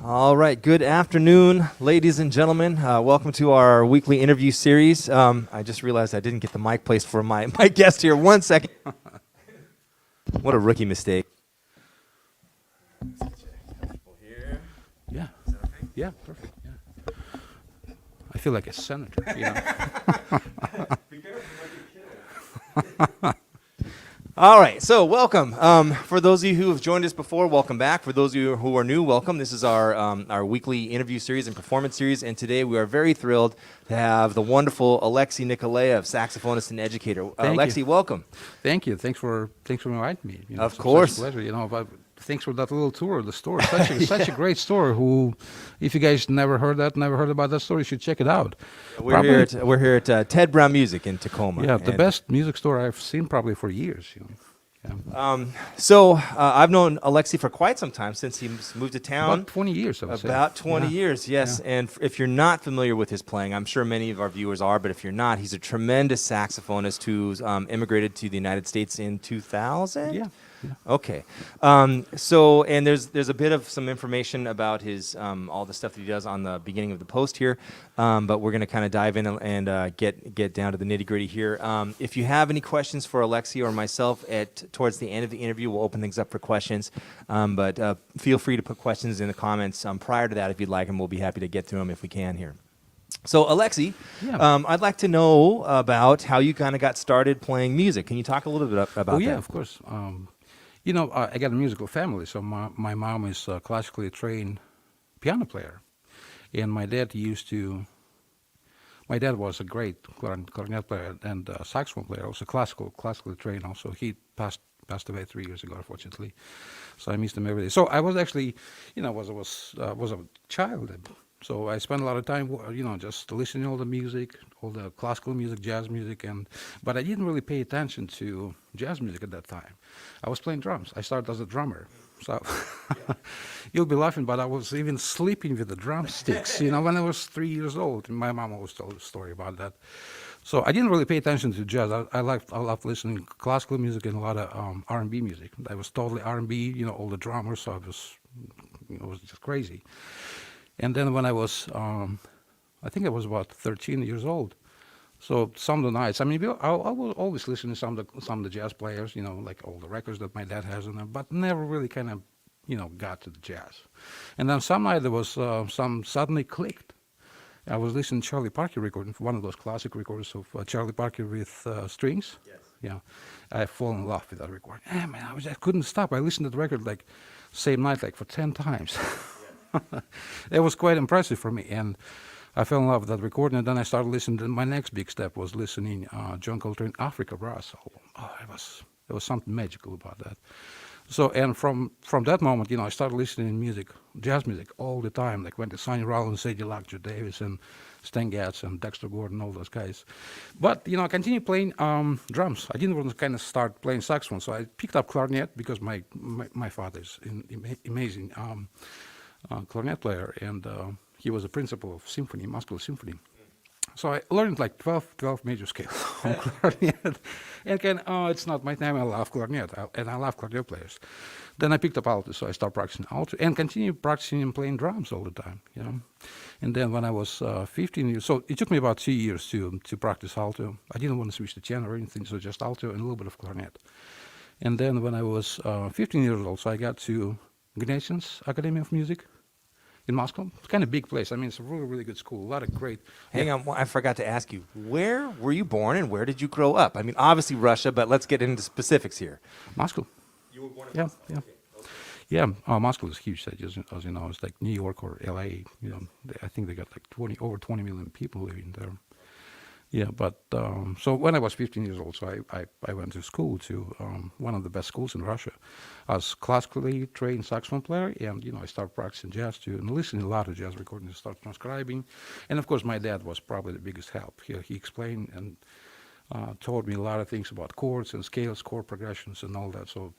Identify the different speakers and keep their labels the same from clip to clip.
Speaker 1: All right, good afternoon, ladies and gentlemen. Welcome to our weekly interview series. I just realized I didn't get the mic placed for my guest here. 1 second. What a rookie mistake.
Speaker 2: Yeah. Yeah, perfect. Yeah. I feel like a senator, you know.
Speaker 1: All right, so welcome. For those of you who have joined us before, welcome back. For those of you who are new, welcome. This is our weekly interview series and performance series, and today we are very thrilled to have the wonderful Alexey Nikolaev, saxophonist and educator. Alexey, welcome.
Speaker 2: Thank you. Thanks for inviting me. You know,
Speaker 1: Of course.
Speaker 2: Such a pleasure. You know, but thanks for that little tour of the store. Such a great store. Who, if you guys never heard about that store, you should check it out.
Speaker 1: We're here at Ted Brown Music in Tacoma.
Speaker 2: Yeah, the best music store I've seen probably for years. You know. Yeah.
Speaker 1: So I've known Alexey for quite some time, since he moved to town.
Speaker 2: About 20 years, I would say.
Speaker 1: About 20 years, yes.
Speaker 2: Yeah.
Speaker 1: And if you're not familiar with his playing, I'm sure many of our viewers are, but if you're not, he's a tremendous saxophonist who's immigrated to the United States in 2000?
Speaker 2: Yeah.
Speaker 1: Okay. And there's a bit of some information about his all the stuff that he does on the beginning of the post here, but we're going to kind of dive in and get down to the nitty-gritty here. If you have any questions for Alexey or myself towards the end of the interview, we'll open things up for questions, but feel free to put questions in the comments prior to that if you'd like, and we'll be happy to get through them if we can here. So, Alexey, I'd like to know about how you kind of got started playing music. Can you talk a little bit about that?
Speaker 2: Oh, yeah, of course. You know, I got a musical family, so my mom is a classically trained piano player, and my dad was a great clarinet player and saxophone player, also classically trained. Also, he passed away 3 years ago, unfortunately. So I missed him every day. So I was actually, you know, was a child. So I spent a lot of time, you know, just listening to all the music, all the classical music, jazz music, but I didn't really pay attention to jazz music at that time. I was playing drums. I started as a drummer. So you'll be laughing, but I was even sleeping with the drumsticks, you know, when I was 3 years old. My mom always told a story about that. So I didn't really pay attention to jazz. I loved listening to classical music and a lot of R&B music. I was totally R&B, you know, all the drummers. So it was just crazy. And then when I was, I think I was about 13 years old. So some of the nights, I mean, I was always listening to some of the jazz players, you know, like all the records that my dad has on them, but never really kind of, you know, got to the jazz. And then some night there was some suddenly clicked. I was listening to Charlie Parker recording, one of those classic records of Charlie Parker with strings. Yes. Yeah, I fall in love with that recording. Yeah, man, I couldn't stop. I listened to the record like same night like for 10 times. It was quite impressive for me, and I fell in love with that recording. And then I started listening. To my next big step was listening John Coltrane Africa Brass album. Oh, there was something magical about that. So, and from that moment, you know, I started listening to music, jazz music, all the time. Like went to Sonny Rollins, Sadie Luck, Joe Davis, and Stan Getz, and Dexter Gordon, all those guys. But you know, I continued playing drums. I didn't want to kind of start playing saxophone, so I picked up clarinet because my father's amazing. Clarinet player, and he was a principal of symphony, Moscow Symphony. So I learned like 12 major scales on clarinet. And it's not my time. I love clarinet, and I love clarinet players. Then I picked up alto, so I started practicing alto and continued practicing and playing drums all the time, you know. And then when I was 15 years, so it took me about 2 years to practice alto. I didn't want to switch to tenor or anything, so just alto and a little bit of clarinet. And then when I was 15 years old, so I got to Gnesin's Academy of Music in Moscow. It's kind of a big place. I mean, it's a really, really good school. A lot of great...
Speaker 1: Hang on, I forgot to ask you, where were you born and where did you grow up? I mean, obviously Russia, but let's get into specifics here.
Speaker 2: Moscow.
Speaker 1: You were born in Moscow?
Speaker 2: Yeah.
Speaker 1: Okay.
Speaker 2: Yeah, Moscow is a huge city, as you know. It's like New York or LA. You know, I think they got like over 20 million people living there. Yeah, but so when I was 15 years old, so I went to school to one of the best schools in Russia as classically trained saxophone player, and you know I started practicing jazz too, and listening to a lot of jazz recordings, started transcribing, and of course my dad was probably the biggest help. He explained and taught me a lot of things about chords and scales, chord progressions, and all that. So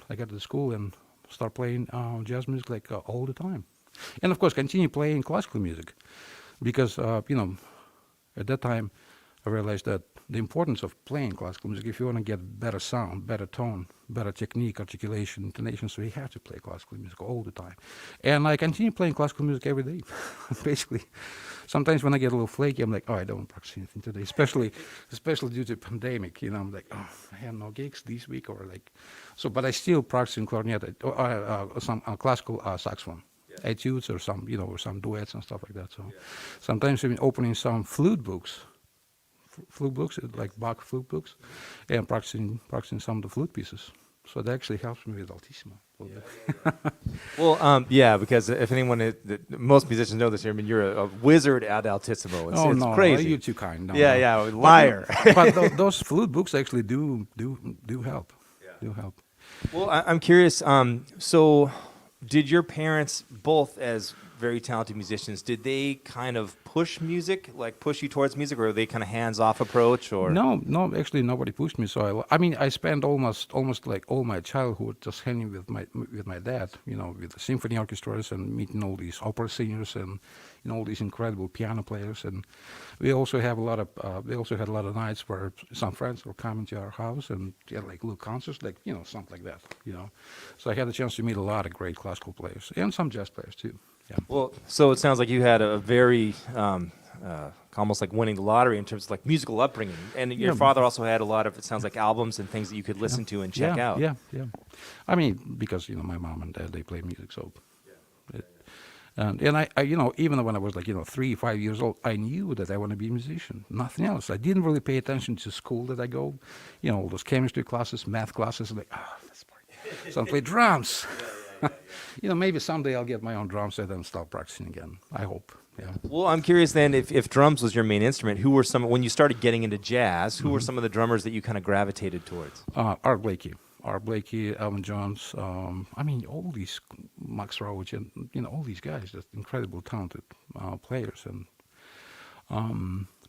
Speaker 2: I got to school and started playing jazz music like all the time, and of course continue playing classical music because you know at that time. I realized that the importance of playing classical music, if you want to get better sound, better tone, better technique, articulation, intonation, so you have to play classical music all the time. And I continue playing classical music every day, basically. Sometimes when I get a little flaky, I'm like, oh, I don't practice anything today, especially due to pandemic. I'm like, oh, I have no gigs this week, or like, so. But I still practice in clarinet, some classical saxophone, etudes, or some, or some duets and stuff like that. So sometimes I'm opening some flute books. Flute books, like Bach flute books, and practicing some of the flute pieces. So that actually helps me with altissimo a little bit.
Speaker 1: Well, yeah, because if anyone, most musicians know this here. I mean, you're a wizard at altissimo. It's
Speaker 2: No,
Speaker 1: crazy.
Speaker 2: you're too kind. No,
Speaker 1: Yeah,
Speaker 2: no.
Speaker 1: yeah, liar.
Speaker 2: But those flute books actually do help.
Speaker 1: Yeah.
Speaker 2: Do help.
Speaker 1: Well, I'm curious. So, did your parents, both as very talented musicians, did they kind of push music, like push you towards music, or were they kind of hands-off approach? Or
Speaker 2: No, actually nobody pushed me. So I mean, I spent almost like all my childhood just hanging with my dad, with the symphony orchestras and meeting all these opera singers and all these incredible piano players. And we also had a lot of nights where some friends were coming to our house and like little concerts, like something like that. So I had the chance to meet a lot of great classical players and some jazz players too. Yeah.
Speaker 1: well, so it sounds like you had a very almost like winning the lottery in terms of like musical upbringing, and your father also had a lot of, it sounds like, albums and things that you could listen to and check out.
Speaker 2: Yeah. I mean, because my mom and dad, they play music, so. And I even when I was like 3, 5 years old, I knew that I want to be a musician. Nothing else. I didn't really pay attention to school that I go, all those chemistry classes, math classes. Like, that's boring. So I play drums. Maybe someday I'll get my own drum set and start practicing again. I hope. Yeah.
Speaker 1: Well, I'm curious then, if drums was your main instrument, who were when you started getting into jazz, who were some of the drummers that you kind of gravitated towards?
Speaker 2: Art Blakey, Alvin Jones. I mean, all these Max Roach and all these guys, just incredible talented players. And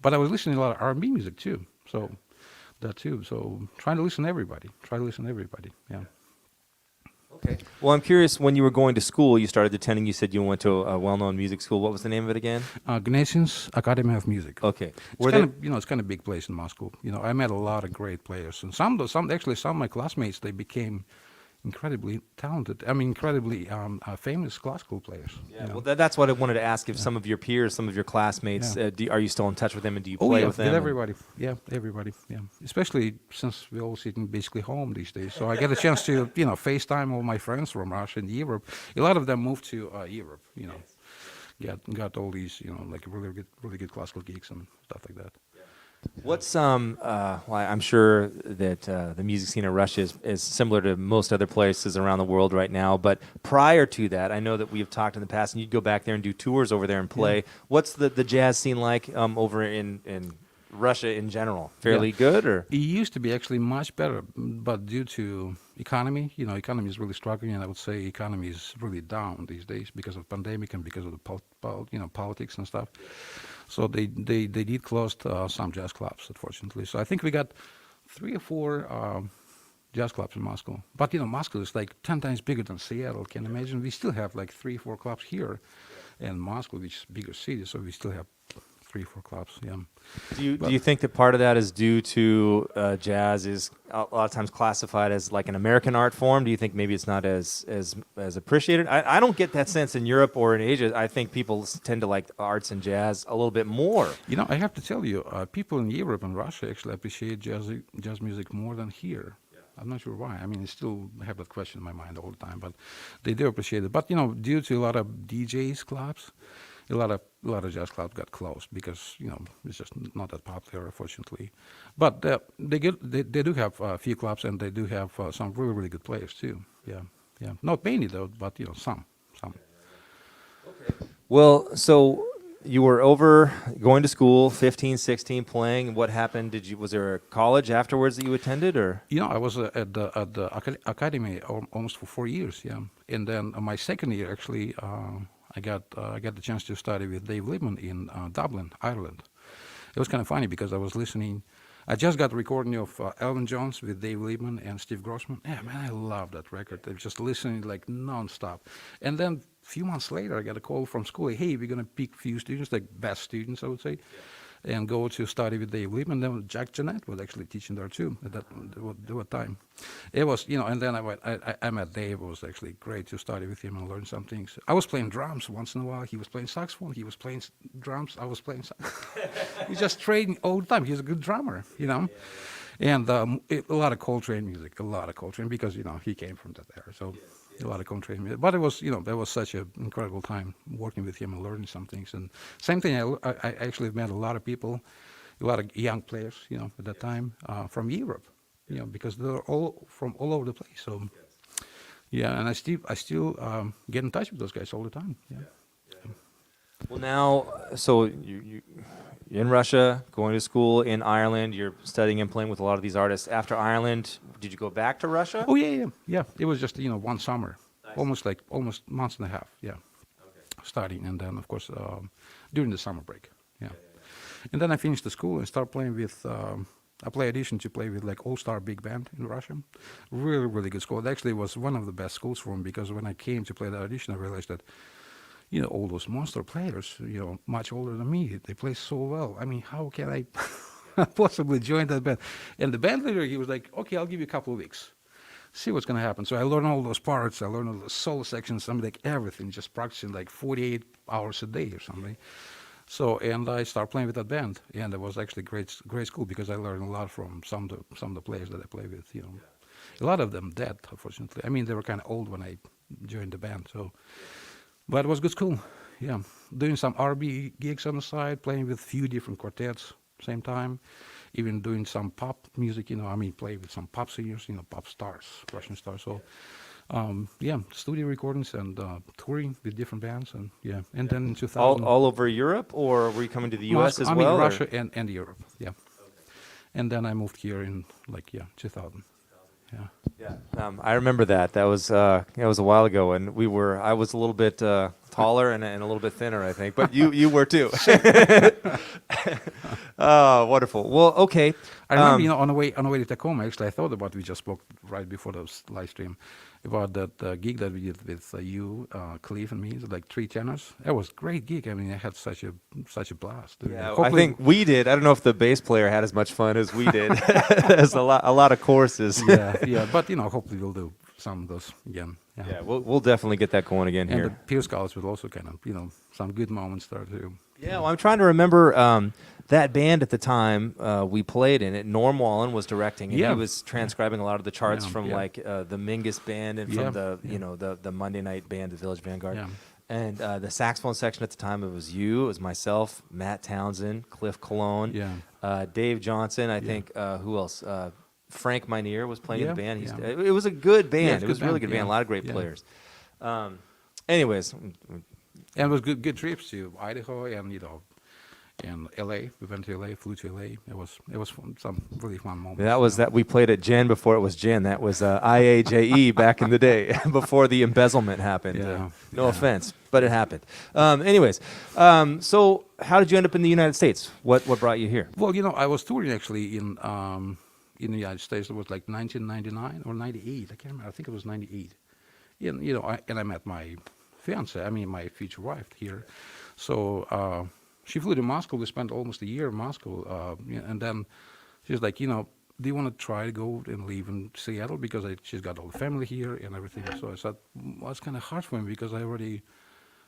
Speaker 2: but I was listening to a lot of R&B music too. So that too. So trying to listen to everybody. Yeah.
Speaker 1: Okay. Well, I'm curious, when you were going to school, you started attending, you said you went to a well-known music school. What was the name of it again?
Speaker 2: Gnesin's Academy of Music.
Speaker 1: Okay.
Speaker 2: It's kind of big place in Moscow. I met a lot of great players, and some of my classmates, they became incredibly talented. I mean, incredibly famous classical players.
Speaker 1: Yeah. Well, that's what I wanted to ask. If some of your peers, some of your classmates, are you still in touch with them, and do you play with them?
Speaker 2: With everybody. Yeah, everybody. Yeah, especially since we're all sitting basically home these days. So I get a chance to FaceTime all my friends from Russia and Europe. A lot of them moved to Europe. Got all these like really good classical gigs and stuff like that.
Speaker 1: What's well, I'm sure that the music scene in Russia is similar to most other places around the world right now. But prior to that, I know that we have talked in the past, and you'd go back there and do tours over there and play. Yeah. What's the jazz scene like over in Russia in general? Fairly good, or?
Speaker 2: It used to be actually much better, but due to economy, economy is really struggling, and I would say economy is really down these days because of pandemic and because of the politics and stuff. So they did close some jazz clubs, unfortunately. So I think we got 3 or 4 jazz clubs in Moscow. But Moscow is like 10 times bigger than Seattle. Can you imagine? We still have like 3 or 4 clubs here, and Moscow, which is a bigger city, so we still have 3 or 4 clubs. Yeah.
Speaker 1: Do you think that part of that is due to jazz is a lot of times classified as like an American art form? Do you think maybe it's not as appreciated? I don't get that sense in Europe or in Asia. I think people tend to like arts and jazz a little bit more.
Speaker 2: I have to tell you, people in Europe and Russia actually appreciate jazz music more than here. I'm not sure why. I mean, I still have that question in my mind all the time, but they do appreciate it. But due to a lot of DJs clubs, a lot of jazz clubs got closed because it's just not that popular, unfortunately. But they do have a few clubs, and they do have some really good players too. Yeah. Not many though, but some.
Speaker 1: Okay. Well, so you were over going to school, 15, 16, playing. What happened? Was there a college afterwards that you attended, or?
Speaker 2: I was at the academy almost for 4 years. Yeah, and then my second year actually. I got the chance to study with Dave Liebman in Dublin, Ireland. It was kind of funny because I was listening. I just got a recording of Elvin Jones with Dave Liebman and Steve Grossman. Yeah, man, I love that record. I was just listening like nonstop. And then a few months later, I got a call from school. Hey, we're going to pick few students, like best students, I would say. and go to study with Dave Liebman. Then Jack Jeanette was actually teaching there too at that time. It was, and then I met Dave. It was actually great to study with him and learn some things. I was playing drums once in a while. He was playing saxophone. He was playing drums. I was playing we just trading all the time. He's a good drummer, And a lot of Coltrane music, because, he came from that era. So a lot of Coltrane music. But it was, that was such an incredible time working with him and learning some things. And same thing, I actually met a lot of people, a lot of young players, at that time from Europe, because they're all from all over the place. So, and I still get in touch with those guys all the time.
Speaker 1: Well, now, so you're in Russia, going to school in Ireland. You're studying and playing with a lot of these artists. After Ireland, did you go back to Russia?
Speaker 2: Oh yeah. It was just one summer, almost months and a half. Studying, and then of course during the summer break. And then I finished the school and started playing with. I audition to play with like all-star big band in Russia. Really, really good school. It actually was one of the best schools for me, because when I came to play the audition, I realized that. All those monster players, much older than me, they play so well. I mean, how can I possibly join that band? And the band leader, he was like, okay, I'll give you a couple of weeks. See what's going to happen. So I learned all those parts. I learned all the solo sections, like everything, just practicing like 48 hours a day or something. So, and I started playing with that band. And it was actually great school, because I learned a lot from some of the players that I play with, A lot of them dead, unfortunately. I mean, they were kind of old when I joined the band, so... But it was good school, Doing some R&B gigs on the side, playing with few different quartets same time, even doing some pop music, play with some pop singers, pop stars, Russian stars. So, studio recordings and touring with different bands, and and then in 2000.
Speaker 1: All over Europe, or were you coming to the U.S. as well?
Speaker 2: Russia and Europe, Okay. And then I moved here in 2000.
Speaker 1: I remember that. That was a while ago, and I was a little bit taller and a little bit thinner, I think, but you were too. Oh, wonderful. Well, okay.
Speaker 2: I remember, on the way to Tacoma, actually, I thought about. We just spoke right before the live stream about that gig that we did with you, Cleve, and me. It was like 3 tenors. It was a great gig. I mean, I had such a blast.
Speaker 1: Yeah, I think we did. I don't know if the bass player had as much fun as we did. There's a lot of courses.
Speaker 2: But hopefully we'll do some of those again.
Speaker 1: Yeah, we'll definitely get that going again here.
Speaker 2: And the Peer Scouts was also kind of some good moments there too.
Speaker 1: Yeah, well, I'm trying to remember that band at the time we played in it. Norm Wallen was directing, and he was transcribing a lot of the charts from the Mingus band and from the Monday night band, the Village Vanguard. Yeah. And the saxophone section at the time, it was you, it was myself, Matt Townsend, Cliff Cologne, Dave Johnson. I think who else? Frank Minear was playing in the band. It was a good band. It was a really good band. A lot of great players. Anyways.
Speaker 2: And it was good trips to Idaho and and LA. We went to LA, flew to LA. It was some really fun moments.
Speaker 1: That was that we played at Gen before it was Gen. That was IAJE back in the day, before the embezzlement happened. No offense, but it happened. Anyways, so how did you end up in the United States? What brought you here?
Speaker 2: Well, I was touring actually in the United States. It was like 1999 or 98. I can't remember. I think it was 98. And I met my fiance, my future wife here. So she flew to Moscow. We spent almost a year in Moscow. And then she's like, do you want to try to go and live in Seattle? Because she's got all the family here and everything. So I said, well, it's kind of hard for me, because I already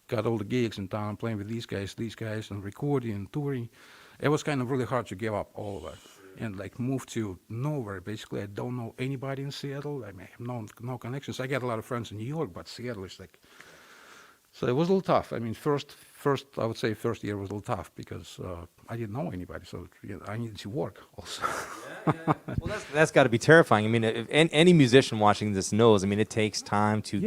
Speaker 2: got all the gigs in town, playing with these guys, and recording and touring. It was kind of really hard to give up all of that and move to nowhere. Basically, I don't know anybody in Seattle. I have no connections. I got a lot of friends in New York, but Seattle is so it was a little tough. First I would say first year was a little tough, because I didn't know anybody, so I needed to work also.
Speaker 1: Well, that's got to be terrifying. If any musician watching this knows, it takes time to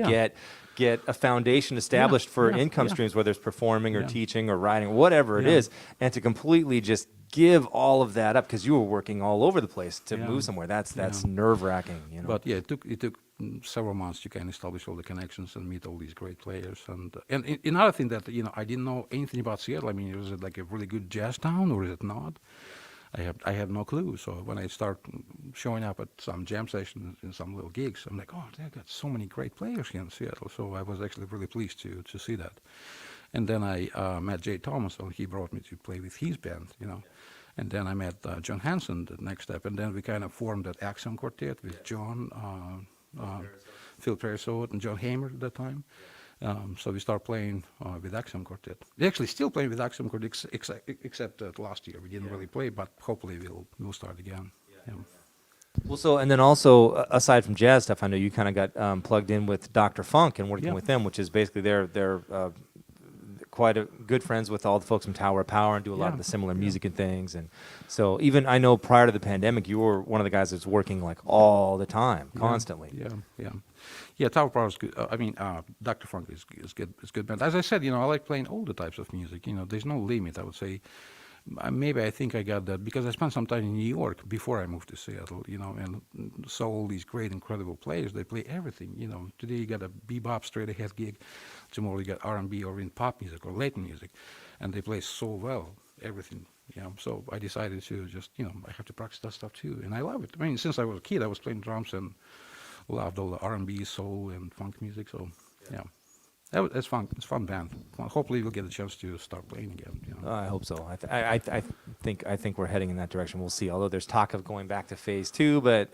Speaker 1: get a foundation established for income streams, whether it's performing or teaching or writing, whatever it is, and to completely just give all of that up, because you were working all over the place to move somewhere. That's nerve-wracking.
Speaker 2: But it took several months to kind of establish all the connections and meet all these great players. And another thing that I didn't know anything about Seattle. Was it like a really good jazz town, or is it not? I have no clue. So when I start showing up at some jam sessions and some little gigs, I'm like, oh, they've got so many great players here in Seattle. So I was actually really pleased to see that. And then I met Jay Thomas, and he brought me to play with his band, And then I met John Hansen the next step, and then we kind of formed that Axiom Quartet with John, Phil Perisot, and John Hamer at that time. So we started playing with Axiom Quartet. We actually still playing with Axiom Quartet, except that last year we didn't really play, but hopefully we'll start again. Yeah.
Speaker 1: Well, so and then also aside from jazz stuff, I know you kind of got plugged in with Dr. Funk and working with them, which is basically they're quite good friends with all the folks from Tower of Power and do a lot of the similar music and things. And so even I know prior to the pandemic, you were one of the guys that's working like all the time, constantly.
Speaker 2: Yeah, Tower of Power is good. Dr. Funk is good. It's good band. As I said, I like playing all the types of music. There's no limit, I would say. Maybe I think I got that because I spent some time in New York before I moved to Seattle, and saw all these great, incredible players. They play everything, Today you got a bebop straight ahead gig, tomorrow you got R&B or in pop music or Latin music, and they play so well, everything. So I decided to just, I have to practice that stuff too, and I love it. I mean, since I was a kid, I was playing drums and loved all the R&B, soul, and funk music. So yeah. It's fun. It's a fun band. Well, hopefully, we'll get a chance to start playing again.
Speaker 1: I hope so. I think we're heading in that direction. We'll see. Although there's talk of going back to phase 2, but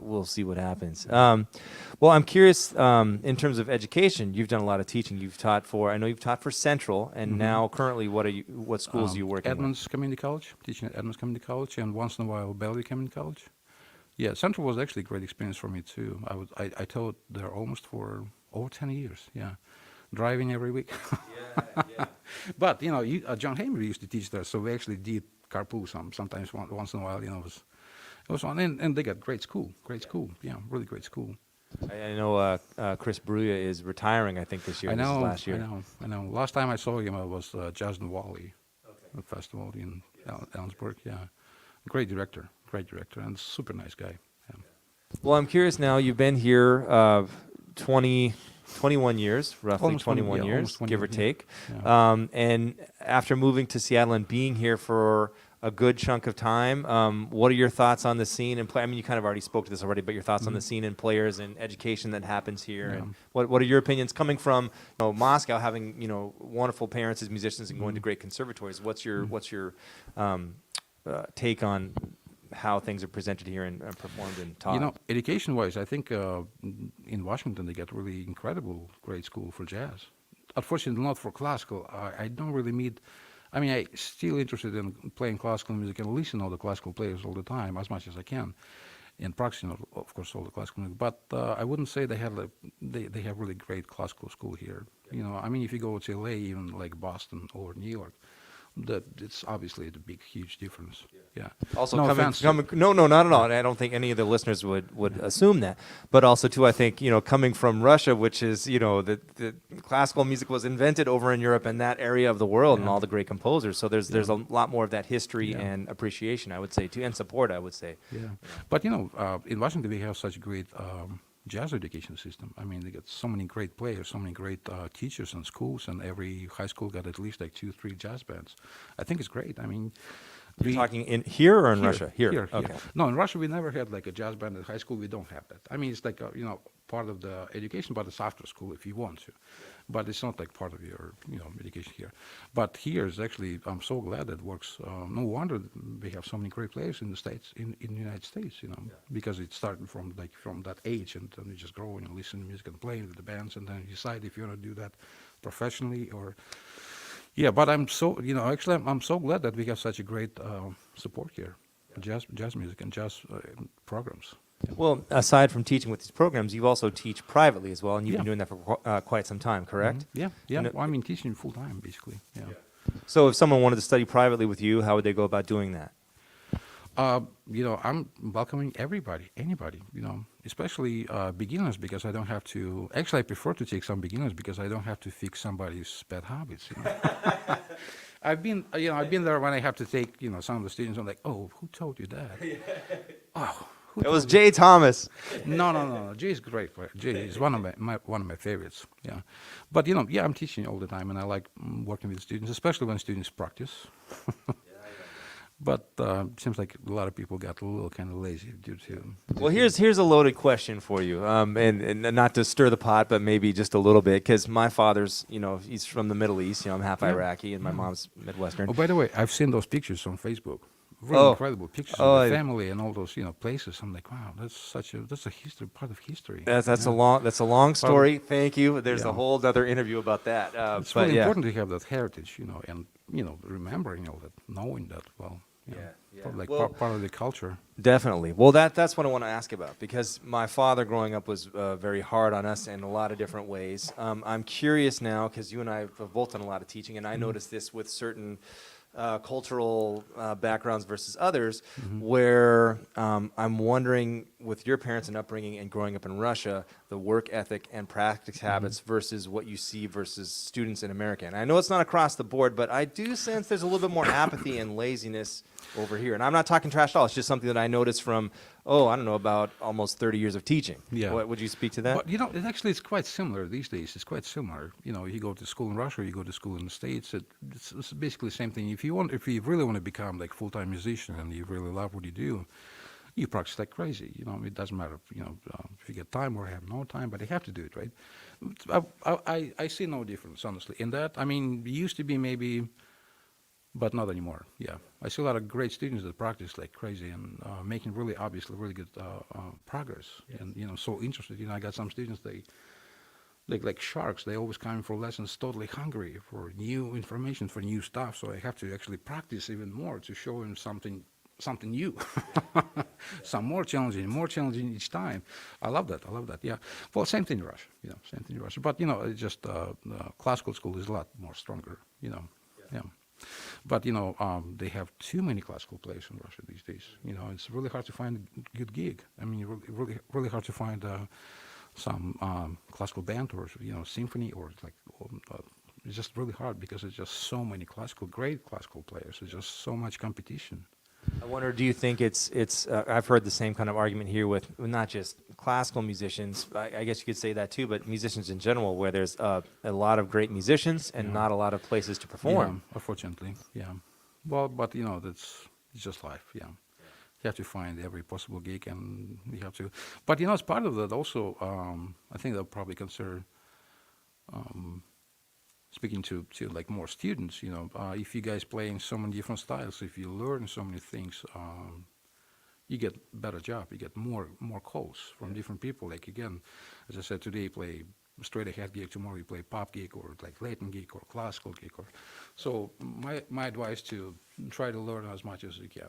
Speaker 1: we'll see what happens. Well, I'm curious in terms of education. You've done a lot of teaching. I know you've taught for Central, and now currently, what schools are you working
Speaker 2: Edmonds Community College, teaching at Edmonds Community College, and once in a while Bellevue Community College. Yeah, Central was actually a great experience for me too. I taught there almost for over 10 years. Yeah. Driving every week. Yeah. But, John Hamer used to teach there, so we actually did carpool sometimes once in a while, it was fun. And they got great school. Yeah, really great school.
Speaker 1: I know Chris Bruya is retiring, I think, this year. This is last year.
Speaker 2: I know. Last time I saw him, I was Jazz and Wally festival in Ellensburg. Yeah. Great director, and super nice guy. Yeah.
Speaker 1: Well, I'm curious now, you've been here 21 years, roughly
Speaker 2: almost
Speaker 1: 21 years,
Speaker 2: almost 20,
Speaker 1: give or take.
Speaker 2: Yeah.
Speaker 1: And after moving to Seattle and being here for a good chunk of time, what are your thoughts on the scene and play? I mean, you kind of already spoke to this already, but your thoughts on the scene and players and education that happens here, and what are your opinions coming from Moscow, having wonderful parents as musicians and going to great conservatories? What's your take on how things are presented here and performed and taught?
Speaker 2: Education-wise, I think in Washington they get really incredible grade school for jazz. Unfortunately, not for classical. I don't really meet. I mean, I'm still interested in playing classical music and listen to all the classical players all the time as much as I can, and practicing, of course, all the classical music. But I wouldn't say they have they have really great classical school here. I mean, if you go to LA, even like Boston or New York, it's obviously a big, huge difference. Yeah.
Speaker 1: Also,
Speaker 2: no,
Speaker 1: not at all. I don't think any of the listeners would assume that. But also, too, I think coming from Russia, which is the classical music was invented over in Europe and that area of the world, and all the great composers. So there's a lot more of that history and appreciation, I would say, too, and support, I would say.
Speaker 2: Yeah. But in Washington we have such a great jazz education system. I mean, they got so many great players, so many great teachers and schools, and every high school got at least like 2-3 jazz bands. I think it's great. I mean,
Speaker 1: you're talking in here or in Russia? Here. Okay.
Speaker 2: Here. No, in Russia we never had like a jazz band at high school. We don't have that. I mean, it's like part of the education, but it's after school if you want to. But it's not like part of your education here. But here is actually, I'm so glad that works. No wonder we have so many great players in the States, in the United States, because it started from that age, and then you just grow and you listen to music and play with the bands, and then you decide if you want to do that professionally or. Yeah, but I'm so actually I'm so glad that we have such a great support here, jazz music and jazz programs. Yeah.
Speaker 1: Well, aside from teaching with these programs, you also teach privately as well, and you've been doing that for quite some time, correct?
Speaker 2: Mm-hmm. Yeah. Well, I mean, teaching full time, basically. Yeah.
Speaker 1: So, if someone wanted to study privately with you, how would they go about doing that?
Speaker 2: I'm welcoming anybody, especially beginners, because I don't have to. Actually, I prefer to take some beginners because I don't have to fix somebody's bad habits. I've been there when I have to take, some of the students. I'm like, oh, who told you that? Oh.
Speaker 1: It was Jay Thomas.
Speaker 2: No. Jay is great. Jay is one of my favorites. Yeah, but I'm teaching all the time, and I like working with students, especially when students practice. But it seems like a lot of people got a little kind of lazy due to.
Speaker 1: Well, here's a loaded question for you, and not to stir the pot, but maybe just a little bit, because my father's, he's from the Middle East. I'm half
Speaker 2: Yeah.
Speaker 1: Iraqi, and my mom's Midwestern.
Speaker 2: Oh, by the way, I've seen those pictures on Facebook. Really
Speaker 1: Oh.
Speaker 2: incredible pictures
Speaker 1: Oh,
Speaker 2: of the family and all those places. I'm like, wow, that's a history, part of history.
Speaker 1: That's
Speaker 2: Yeah.
Speaker 1: a long story. Thank you. There's a
Speaker 2: Yeah.
Speaker 1: whole other interview about that.
Speaker 2: It's
Speaker 1: but
Speaker 2: really
Speaker 1: yeah.
Speaker 2: important to have that heritage, and remembering all that, knowing that. Well, probably like
Speaker 1: Well,
Speaker 2: part of the culture.
Speaker 1: Definitely. Well, that's what I want to ask about, because my father growing up was very hard on us in a lot of different ways. I'm curious now, because you and I have both done a lot of teaching, and I noticed this with certain cultural backgrounds versus others, where I'm wondering, with your parents and upbringing and growing up in Russia, the work ethic and practice habits versus what you see versus students in America. And I know it's not across the board, but I do sense there's a little bit more apathy and laziness over here. And I'm not talking trash at all. It's just something that I noticed from, I don't know, about almost 30 years of teaching.
Speaker 2: Yeah.
Speaker 1: What, would you speak to that?
Speaker 2: But it actually is quite similar these days. It's quite similar. You go to school in Russia, you go to school in the States. It's basically the same thing. If you really want to become like full-time musician and you really love what you do, you practice like crazy. It doesn't matter. If you get time or have no time, but you have to do it, right? I see no difference, honestly, in that. I mean, it used to be maybe, but not anymore. Yeah, I see a lot of great students that practice like crazy and making really obviously really good progress. Yes. And so interested. I got some students, they like sharks. They always come for lessons totally hungry for new information, for new stuff. So I have to actually practice even more to show them something new, some more challenging each time. I love that. Yeah. Well, same thing in Russia. Same thing in Russia. But it's just classical school is a lot more stronger. Yeah. But they have too many classical players in Russia these days. It's really hard to find a good gig. I mean, really hard to find some classical band or symphony or it's just really hard because there's just so many great classical players. There's just so much competition.
Speaker 1: I wonder, do you think it's I've heard the same kind of argument here with not just classical musicians, I guess you could say that too, but musicians in general, where there's a lot of great musicians and not a lot of places to perform.
Speaker 2: Yeah, unfortunately, yeah. Well, but it's just life, yeah. You have to find every possible gig, and you have to. But as part of that also, I think they'll probably consider speaking to like more students. If you guys play in so many different styles, if you learn so many things, you get better job. You get more calls from different people. Like again, as I said, today you play straight ahead gig, tomorrow you play pop gig or like Latin gig or classical gig. So my advice to try to learn as much as you can.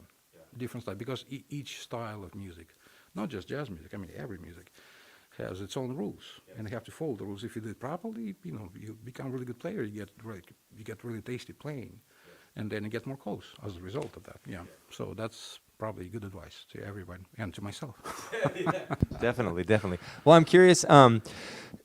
Speaker 2: Different style, because each style of music, not just jazz music, I mean every music, has its own rules, and you have to follow the rules. If you do it properly, you become a really good player. You get really tasty playing, and then you get more calls as a result of that. Yeah. So that's probably good advice to everyone and to myself.
Speaker 1: Definitely. Well, I'm curious. Are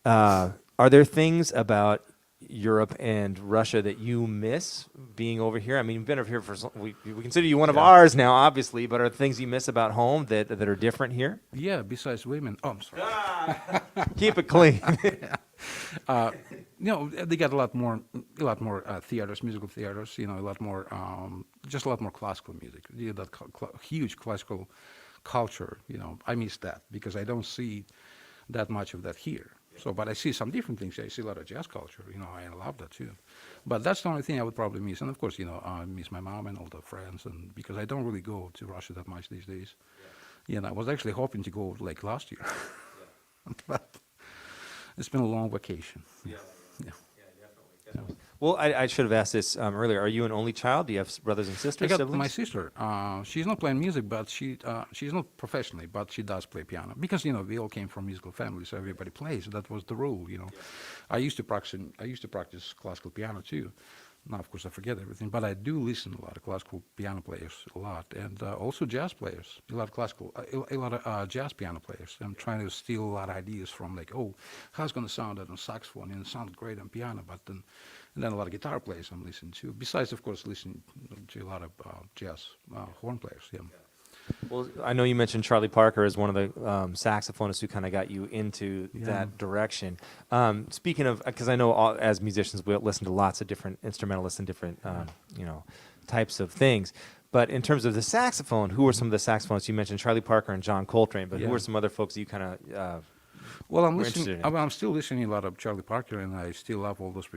Speaker 1: there things about Europe and Russia that you miss being over here? I mean, you've been over here we consider you one of ours now, obviously, but are there things you miss about home that are different here?
Speaker 2: Yeah, besides women. Oh, I'm sorry.
Speaker 1: Keep it clean.
Speaker 2: They got a lot more theaters, musical theaters. A lot more, just a lot more classical music. That huge classical culture. I miss that because I don't see that much of that here. So, but I see some different things. I see a lot of jazz culture. I love that too. But that's the only thing I would probably miss. And of course, I miss my mom and all the friends, and because I don't really go to Russia that much these days. I was actually hoping to go like last year, but it's been a long vacation. Yeah.
Speaker 1: Definitely. Well, I should have asked this earlier. Are you an only child? Do you have brothers and sisters?
Speaker 2: I got
Speaker 1: siblings?
Speaker 2: my sister. She's not playing music, but she's not professionally, but she does play piano because we all came from musical families, so everybody plays. That was the rule. I used to practice classical piano too. Now, of course, I forget everything, but I do listen to a lot of classical piano players, and also jazz players. A lot of jazz piano players. I'm trying to steal a lot of ideas from how's it going to sound on saxophone, and it sounds great on piano, but then. And then a lot of guitar players I'm listening to, besides, of course, listening to a lot of jazz horn players. Yeah.
Speaker 1: Well, I know you mentioned Charlie Parker as one of the saxophonists who kind of got you into that direction. Speaking of, because I know as musicians we listen to lots of different instrumentalists and different types of things. But in terms of the saxophone, who are some of the saxophonists? You mentioned Charlie Parker and John Coltrane, but who are some other folks that you kind of
Speaker 2: Well, I'm
Speaker 1: were
Speaker 2: listening.
Speaker 1: interested in?
Speaker 2: I'm still listening a lot of Charlie Parker, and I still love all those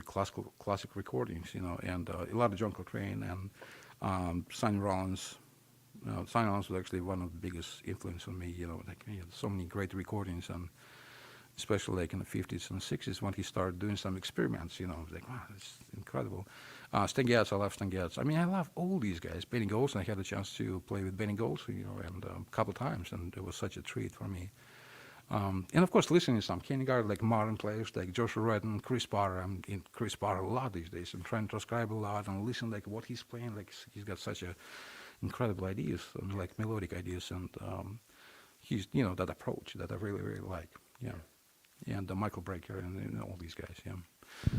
Speaker 2: classic recordings, and a lot of John Coltrane and Sonny Rollins. Sonny Rollins was actually one of the biggest influence on me. Like he had so many great recordings, and especially like in the 50s and 60s when he started doing some experiments. I was like, wow, that's incredible. Stan Getz, I love Stan Getz. I mean, I love all these guys. Benny Golson, I had a chance to play with Benny Golson, and a couple of times, and it was such a treat for me. And of course, listening to some Kenny Garrett, like modern players like Joshua Redden, Chris Potter. I'm in Chris Potter a lot these days. I'm trying to transcribe a lot and listen like what he's playing. Like he's got such a incredible ideas, and like melodic ideas, and he's that approach that I really really like. Yeah, and Michael Brecker and all these guys. Yeah.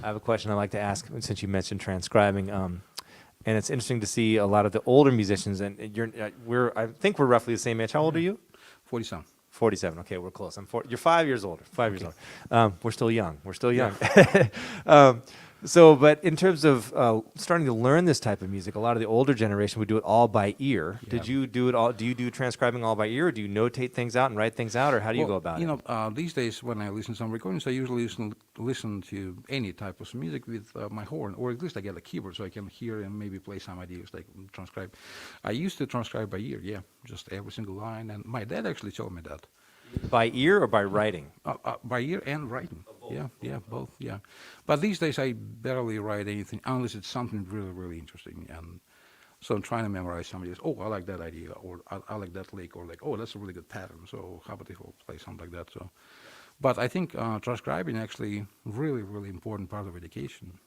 Speaker 1: I have a question I'd like to ask since you mentioned transcribing. And it's interesting to see a lot of the older musicians, and I think we're roughly the same age. How old are you?
Speaker 2: 47.
Speaker 1: 47. Okay, we're close. You're 5 years older. 5 years older. We're still young. We're still young. But in terms of starting to learn this type of music, a lot of the older generation would do it all by ear.
Speaker 2: Yeah.
Speaker 1: Did you do it all? Do you do transcribing all by ear, or do you notate things out and write things out, or how do you go about it?
Speaker 2: These days when I listen to some recordings, I usually listen to any type of music with my horn, or at least I get a keyboard so I can hear and maybe play some ideas, like transcribe. I used to transcribe by ear, just every single line, and my dad actually told me that.
Speaker 1: By ear or by writing?
Speaker 2: By ear and writing. Both. But these days I barely write anything unless it's something really, really interesting. And so I'm trying to memorize some ideas. Oh, I like that idea, or I like that lick, or like, oh, that's a really good pattern. So how about if I'll play something like that? So, but I think transcribing actually really, really important part of education.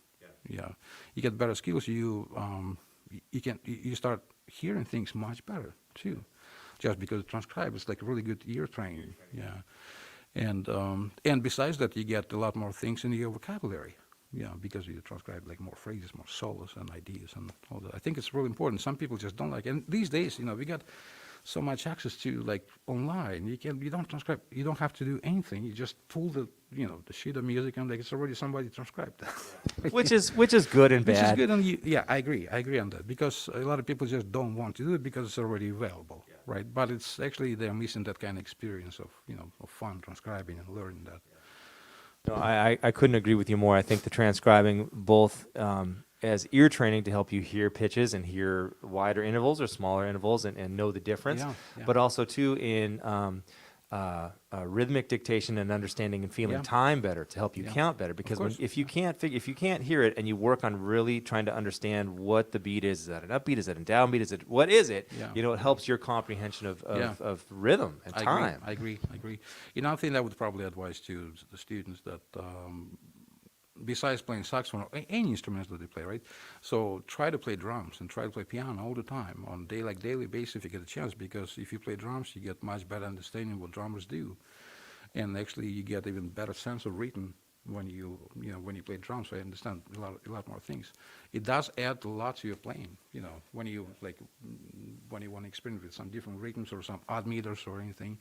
Speaker 2: Yeah, you get better skills. You start hearing things much better too. Just because transcribe is like really good ear training, and besides that, you get a lot more things in your vocabulary, because you transcribe like more phrases, more solos and ideas and all that. I think it's really important. Some people just don't like it. And these days, we got so much access to like online. You don't transcribe. You don't have to do anything. You just pull the sheet of music and like it's already somebody transcribed.
Speaker 1: Which is good and bad.
Speaker 2: Which is good, and I agree on that, because a lot of people just don't want to do it because it's already available, right? But it's actually they're missing that kind of experience of of fun transcribing and learning that.
Speaker 1: No, I couldn't agree with you more. I think the transcribing both as ear training to help you hear pitches and hear wider intervals or smaller intervals and know the difference, but also too in rhythmic dictation and understanding and feeling time better to help you count better. Because if you can't hear it and you work on really trying to understand what the beat is that an upbeat, is that a downbeat, is it what is it? It helps your comprehension of rhythm and time.
Speaker 2: I agree. I think I would probably advise to the students that besides playing saxophone or any instruments that they play, right? So try to play drums and try to play piano all the time on daily basis if you get a chance, because if you play drums, you get much better understanding what drummers do, and actually you get even better sense of rhythm when you play drums. So I understand a lot more things. It does add a lot to your playing, when you want to experiment with some different rhythms or some odd meters or anything.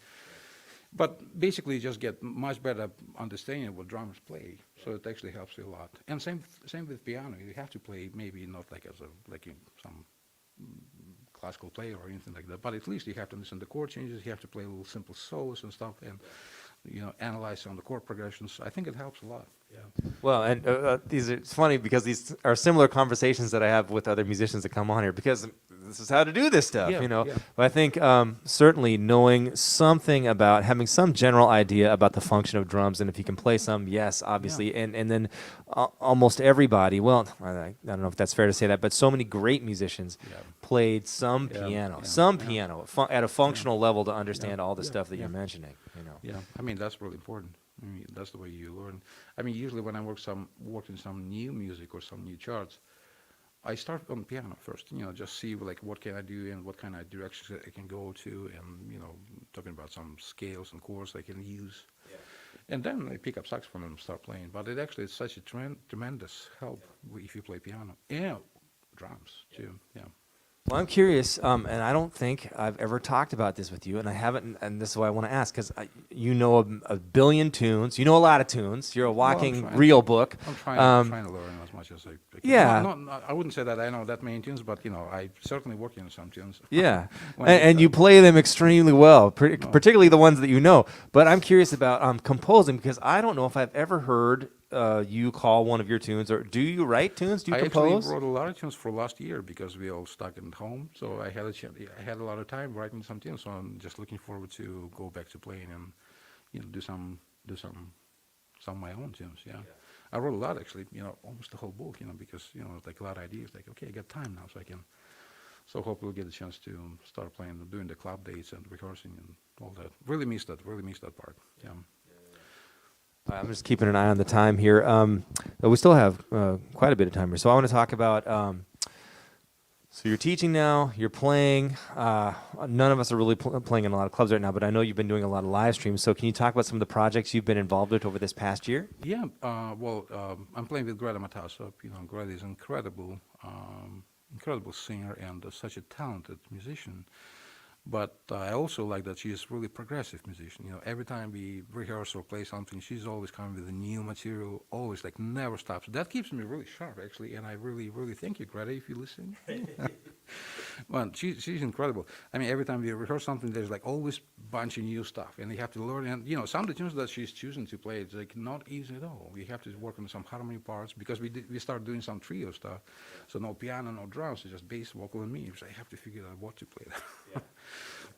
Speaker 2: But basically, you just get much better understanding of what drummers play, so it actually helps you a lot. And same with piano. You have to play maybe not like some classical player or anything like that, but at least you have to understand the chord changes. You have to play little simple solos and stuff, and analyze on the chord progressions. I think it helps a lot.
Speaker 1: Well, and it's funny because these are similar conversations that I have with other musicians that come on here, because this is how to do this stuff, But I think certainly knowing something about, having some general idea about the function of drums, and if you can play some, yes, obviously, and then almost everybody, well, I don't know if that's fair to say that, but so many great musicians played some piano, at a functional level to understand all the stuff that you're mentioning,
Speaker 2: Yeah, I mean, that's really important. I mean, that's the way you learn. I mean, usually when I work in some new music or some new charts, I start on piano first, just see like what can I do and what kind of directions I can go to, and talking about some scales and chords I can use, and then I pick up saxophone and start playing. But it actually is such a tremendous help if you play piano and drums too.
Speaker 1: Well, I'm curious, and I don't think I've ever talked about this with you, and I haven't, and this is why I want to ask, because you know a billion tunes, you know a lot of tunes, you're a walking real book.
Speaker 2: I'm trying to learn as much much as I can.
Speaker 1: Yeah.
Speaker 2: I wouldn't say that I know that many tunes, but I certainly working on some tunes.
Speaker 1: Yeah,
Speaker 2: When
Speaker 1: and you play them extremely well, particularly the ones that you know. But I'm curious about composing, because I don't know if I've ever heard you call one of your tunes, or do you write tunes? Do you
Speaker 2: I
Speaker 1: compose?
Speaker 2: actually wrote a lot of tunes for last year because we all stuck at home. So I had a lot of time writing some tunes. So I'm just looking forward to go back to playing and do some of my own tunes. Yeah. I wrote a lot actually. Almost the whole book. Because like a lot of ideas. Like okay, I got time now, so I can. So hopefully we'll get a chance to start playing, doing the club dates and rehearsing and all that. Really miss that part. Yeah.
Speaker 1: I'm just keeping an eye on the time here. But we still have quite a bit of time here. So I want to talk about, so you're teaching now, you're playing. None of us are really playing in a lot of clubs right now, but I know you've been doing a lot of live streams. So can you talk about some of the projects you've been involved with over this past year?
Speaker 2: Yeah. I'm playing with Greta Matassa. Greta is incredible singer and such a talented musician. But I also like that she is really progressive musician. Every time we rehearse or play something, she's always coming with a new material, always like never stops. That keeps me really sharp, actually, and I really, really thank you, Greta, if you're listening. Well, she's incredible. I mean, every time we rehearse something, there's like always bunch of new stuff, and you have to learn. And some of the tunes that she's choosing to play, it's like not easy at all. You have to work on some harmony parts because we start doing some trio stuff, so no piano, no drums, it's just bass, vocal, and me. So I have to figure out what to play. Yeah.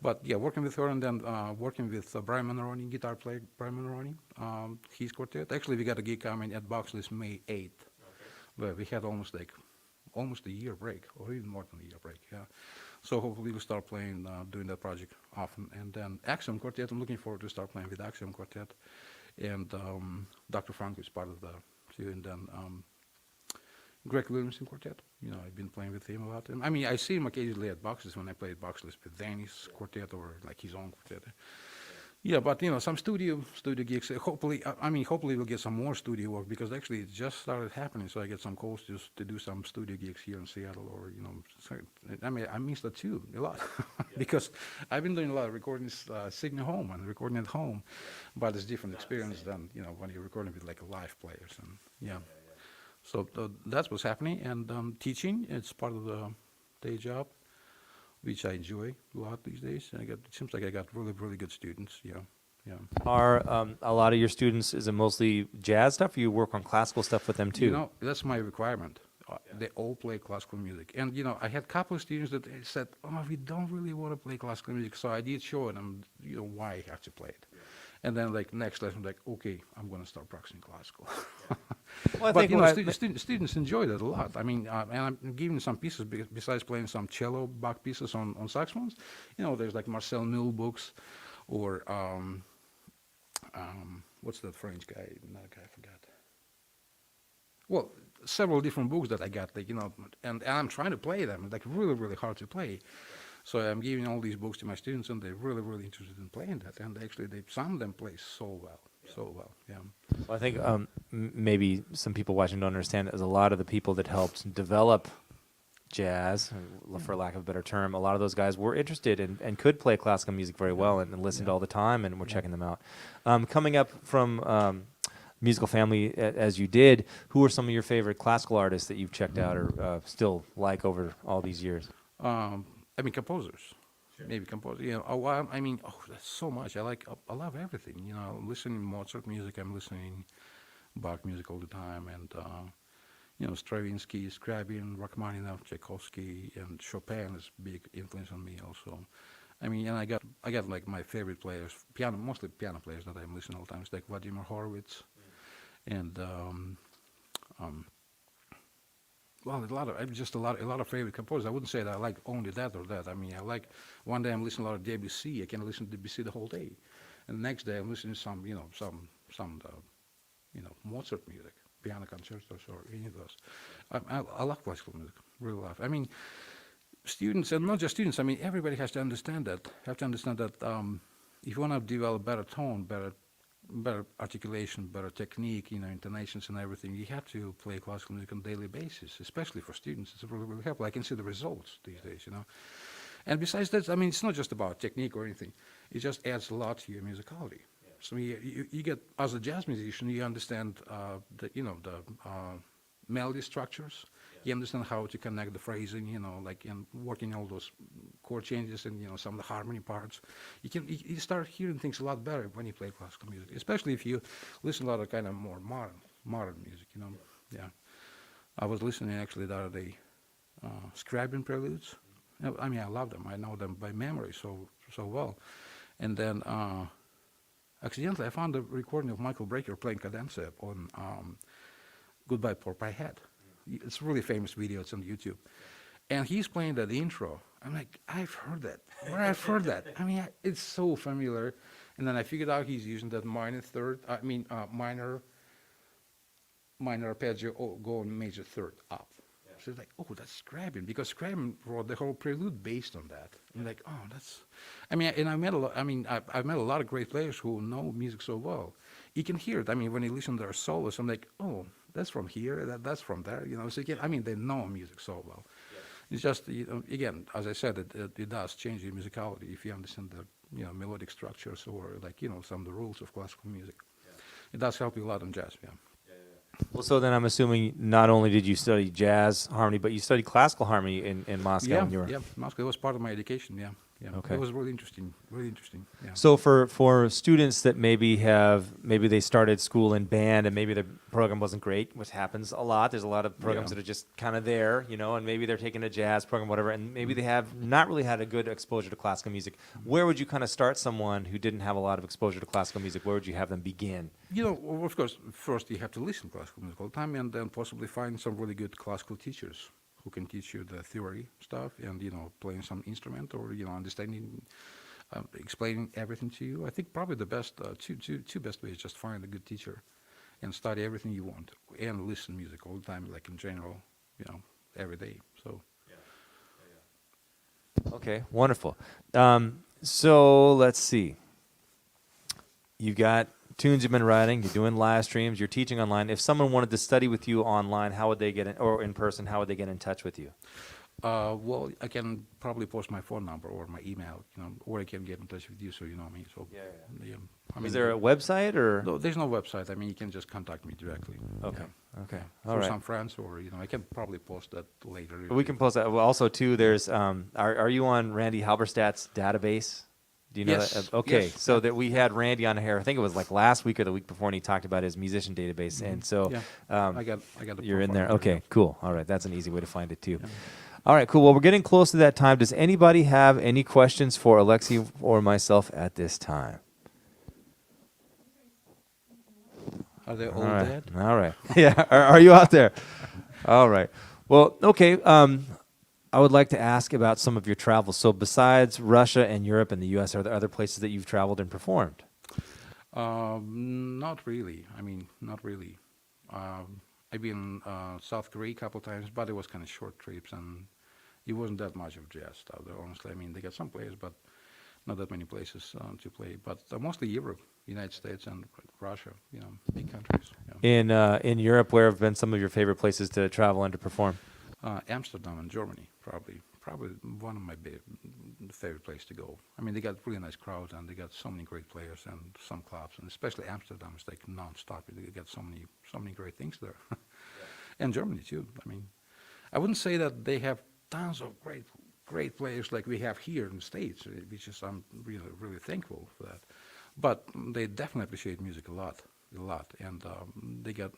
Speaker 2: But yeah, working with her and then working with Brian Monroney, guitar player Brian Monroney, his quartet. Actually, we got a gig coming at Boxless May 8th, where we had almost a year break, or even more than a year break. Yeah, so hopefully we'll start playing, doing that project often. And then Axiom Quartet, I'm looking forward to start playing with Axiom Quartet, and Dr. Frank is part of the too, and then Greg Williamson Quartet. I've been playing with him a lot. And, I mean, I see him occasionally at Boxless when I play at Boxless with Danny's quartet or like his own quartet. Yeah, but some studio gigs. Hopefully we'll get some more studio work because actually it just started happening. So I get some calls just to do some studio gigs here in Seattle, or so, I mean I miss that too a lot because I've been doing a lot of recordings sitting at home and recording at home, but it's different experience than when you're recording with like a live players and yeah. So that's what's happening, and teaching, it's part of the day job, which I enjoy a lot these days. And it seems like I got really, really good students. Yeah.
Speaker 1: Are a lot of your students, is it mostly jazz stuff, or you work on classical stuff with them too?
Speaker 2: That's my requirement. They all play classical music. And, I had a couple of students that said, we don't really want to play classical music. So I did show them, why I have to play it. And then, like, next lesson, like, okay, I'm going to start practicing classical.
Speaker 1: Well,
Speaker 2: But, students enjoy that a lot. I mean, and I'm giving some pieces, besides playing some cello Bach pieces on saxophones. There's, like, Marcel Null books, or, what's that French guy? Another guy, I forgot. Well, several different books that I got, like, and I'm trying to play them. Like, really, really hard to play. So I'm giving all these books to my students, and they're really, really interested in playing that. And actually, some of them play so well. Yeah.
Speaker 1: Well, I think maybe some people watching don't understand it, as a lot of the people that helped develop jazz, for lack of a better term, a lot of those guys were interested and could play classical music very well and listened all the time, and we're checking them out. Coming up from musical family as you did, who are some of your favorite classical artists that you've checked out or still like over all these years?
Speaker 2: Composers. Sure. Maybe composers. That's so much. I love everything. Listening to Mozart music, I'm listening Bach music all the time, and Stravinsky, Scriabin, Rachmaninoff, Tchaikovsky, and Chopin is a big influence on me also. I mean, and I got like my favorite players, mostly piano players that I'm listening all the time. It's like Vladimir Horowitz, and a lot of favorite composers. I wouldn't say that I like only that or that. I mean, I like, one day I'm listening to a lot of Debussy. I can listen to Debussy the whole day, and the next day I'm listening to some Mozart music, piano concertos, or any of those. I love classical music, really love. I mean, students, and not just students. I mean, everybody has to understand that. If you want to develop better tone, better articulation, better technique, intonations and everything, you have to play classical music on a daily basis, especially for students. It's really, really helpful. I can see the results these days, And besides that, I mean, it's not just about technique or anything. It just adds a lot to your musicality. So you get, as a jazz musician, you understand the melody structures. He understands how to connect the phrasing, like in working all those chord changes and some of the harmony parts. You start hearing things a lot better when you play classical music, especially if you listen to a lot of kind of more modern music. Yeah. I was listening actually the other day, Scriabin preludes. I mean, I love them. I know them by memory so well. And then accidentally, I found a recording of Michael Brecker playing cadenza on Goodbye Porpoise Head. It's a really famous video. It's on YouTube. And he's playing that intro. I'm like, I've heard that. Where I've heard that? I mean, it's so familiar. And then I figured out he's using that minor arpeggio going major third up. So it's like, oh, that's Scriabin, because Scriabin wrote the whole prelude based on that. I'm like, oh, that's. I mean, and I've met a lot of great players who know music so well. You can hear it. I mean, when you listen to their solos, I'm like, oh, that's from here, that's from there. So again, I mean, they know music so well. Yeah. It's just, again, as I said, it does change your musicality if you understand the melodic structures or like some of the rules of classical music. Yeah. It does help you a lot in jazz. Yeah.
Speaker 1: Well, so then I'm assuming not only did you study jazz harmony, but you studied classical harmony in Moscow when you were.
Speaker 2: Yeah, Moscow. It was part of my education. Yeah.
Speaker 1: Okay.
Speaker 2: It was really interesting. Yeah.
Speaker 1: So for students that maybe they started school in band and maybe the program wasn't great, which happens a lot. There's a lot of programs that are just kind of there, and maybe they're taking a jazz program, whatever, and maybe they have not really had a good exposure to classical music. Where would you kind of start someone who didn't have a lot of exposure to classical music? Where would you have them begin?
Speaker 2: Well, of course, first you have to listen to classical music all the time, and then possibly find some really good classical teachers who can teach you the theory stuff and playing some instrument or understanding, explaining everything to you. I think probably the best two best ways is just find a good teacher and study everything you want and listen music all the time, like in general, every day. So.
Speaker 1: Okay, wonderful. So let's see. You've got tunes you've been writing, you're doing live streams, you're teaching online. If someone wanted to study with you online, how would they get in, or in person, how would they get in touch with you?
Speaker 2: Well, I can probably post my phone number or my email, or I can get in touch with you so you know me. So, yeah. I mean,
Speaker 1: is there a website or?
Speaker 2: No, there's no website. I mean, you can just contact me directly.
Speaker 1: Okay.
Speaker 2: Yeah.
Speaker 1: Okay.
Speaker 2: All right. Some friends, or I can probably post that later.
Speaker 1: We can post that. Well, also too, there's are you on Randy Halberstadt's database? Do you know
Speaker 2: yes.
Speaker 1: that? Okay,
Speaker 2: yes.
Speaker 1: so that we had Randy on here. I think it was like last week or the week before, and he talked about his musician database. And so,
Speaker 2: I got the
Speaker 1: you're in there.
Speaker 2: profile
Speaker 1: Okay,
Speaker 2: there.
Speaker 1: cool. All right, that's an easy way to find it too.
Speaker 2: Yeah.
Speaker 1: All right, cool. Well, we're getting close to that time. Does anybody have any questions for Alexey or myself at this time?
Speaker 2: Are they all
Speaker 1: right.
Speaker 2: dead?
Speaker 1: All right. Yeah. Are you out there? All right. Well, okay. I would like to ask about some of your travels. So besides Russia and Europe and the U.S., are there other places that you've traveled and performed?
Speaker 2: Not really. I mean, not really. I've been South Korea a couple times, but it was kind of short trips, and it wasn't that much of jazz stuff there, honestly. I mean, they got some players, but not that many places to play. But mostly Europe, United States, and Russia, big countries. Yeah.
Speaker 1: In Europe, where have been some of your favorite places to travel and to perform?
Speaker 2: Amsterdam and Germany, probably one of my favorite places to go. I mean, they got really nice crowds, and they got so many great players and some clubs, and especially Amsterdam is like non-stop. They got so many great things there, and Germany too. I mean, I wouldn't say that they have tons of great players like we have here in the States, which is I'm really thankful for that. But they definitely appreciate music a lot, and they get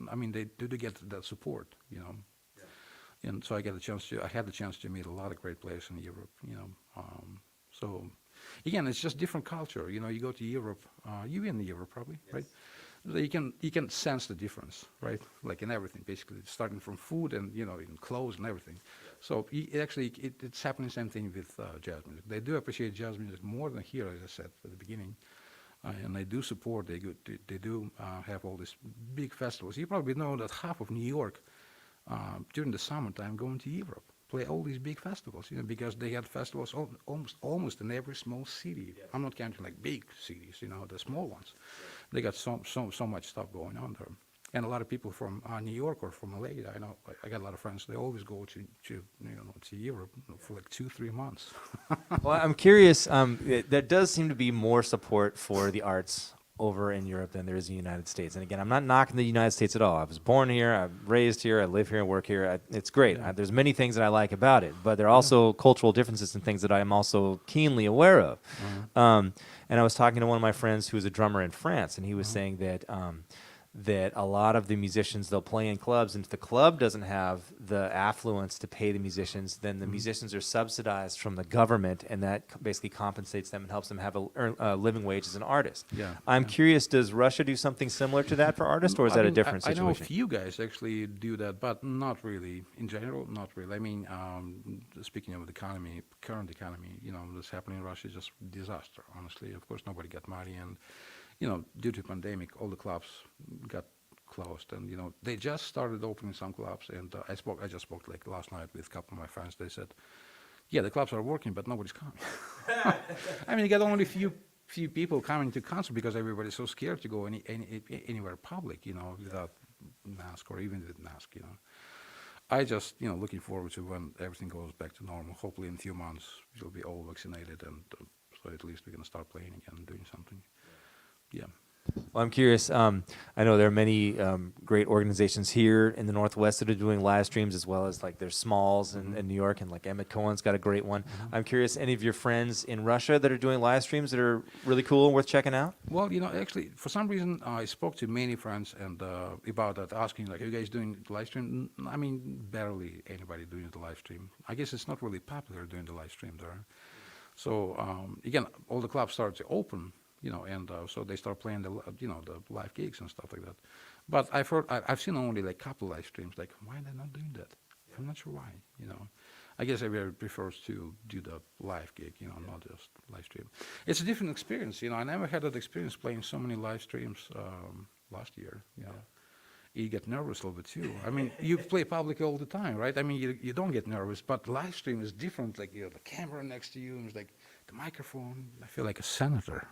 Speaker 2: that support, And so I had the chance to meet a lot of great players in Europe, So again, it's just different culture. You go to Europe, you've been in Europe probably, yes. Right? So you can sense the difference, right? Like in everything, basically, starting from food and in clothes and everything. Yeah. So it's happening the same thing with jazz music. They do appreciate jazz music more than here, as I said at the beginning. And they do support. They do have all these big festivals. You probably know that half of New York. During the summertime, going to Europe, play all these big festivals, because they had festivals almost in every small city. Yeah. I'm not counting like big cities, the small ones. Yeah. They got so much stuff going on there, and a lot of people from New York or from LA. I know I got a lot of friends. They always go to Europe for like 2-3 months.
Speaker 1: Well, I'm curious. There does seem to be more support for the arts over in Europe than there is in the United States. And again, I'm not knocking the United States at all. I was born here, I'm raised here, I live here and work here. It's great. There's many things that I like about it, but there are also cultural differences and things that I am also keenly aware of. And I was talking to one of my friends who is a drummer in France, and he was saying that that a lot of the musicians, they'll play in clubs, and if the club doesn't have the affluence to pay the musicians, then the musicians are subsidized from the government, and that basically compensates them and helps them have a living wage as an artist. I'm curious, does Russia do something similar to that for artists, or is that a different situation?
Speaker 2: I know a few guys actually do that, but not really. In general, not really. I mean, speaking of the economy, current economy, what's happening in Russia is just disaster, honestly. Of course, nobody got money, and due to pandemic, all the clubs got closed, and they just started opening some clubs. And I just spoke like last night with a couple of my friends. They said, "Yeah, the clubs are working, but nobody's coming." I mean, you got only few people coming to concert because everybody's so scared to go anywhere public, without mask or even with mask. I just looking forward to when everything goes back to normal. Hopefully, in a few months, we'll be all vaccinated, and so at least we can start playing again and doing something. Yeah.
Speaker 1: Well, I'm curious. I know there are many great organizations here in the Northwest that are doing live streams, as well as like there's Smalls in New York, and like Emmett Cohen's got a great one. I'm curious, any of your friends in Russia that are doing live streams that are really cool and worth checking out?
Speaker 2: Well, actually, for some reason, I spoke to many friends and about that, asking like, "Are you guys doing the live stream?" I mean, barely anybody doing the live stream. I guess it's not really popular doing the live stream there. So again, all the clubs start to open. And so they start playing the live gigs and stuff like that. But I've seen only like a couple live streams. Like, why are they not doing that? I'm not sure why. I guess everybody prefers to do the live gig, not just live stream. It's a different experience. I never had that experience playing so many live streams last year. You get nervous a little bit too. I mean, you play public all the time, right? I mean, you don't get nervous, but live stream is different. Like, the camera next to you, and it's like the microphone. I feel like a senator.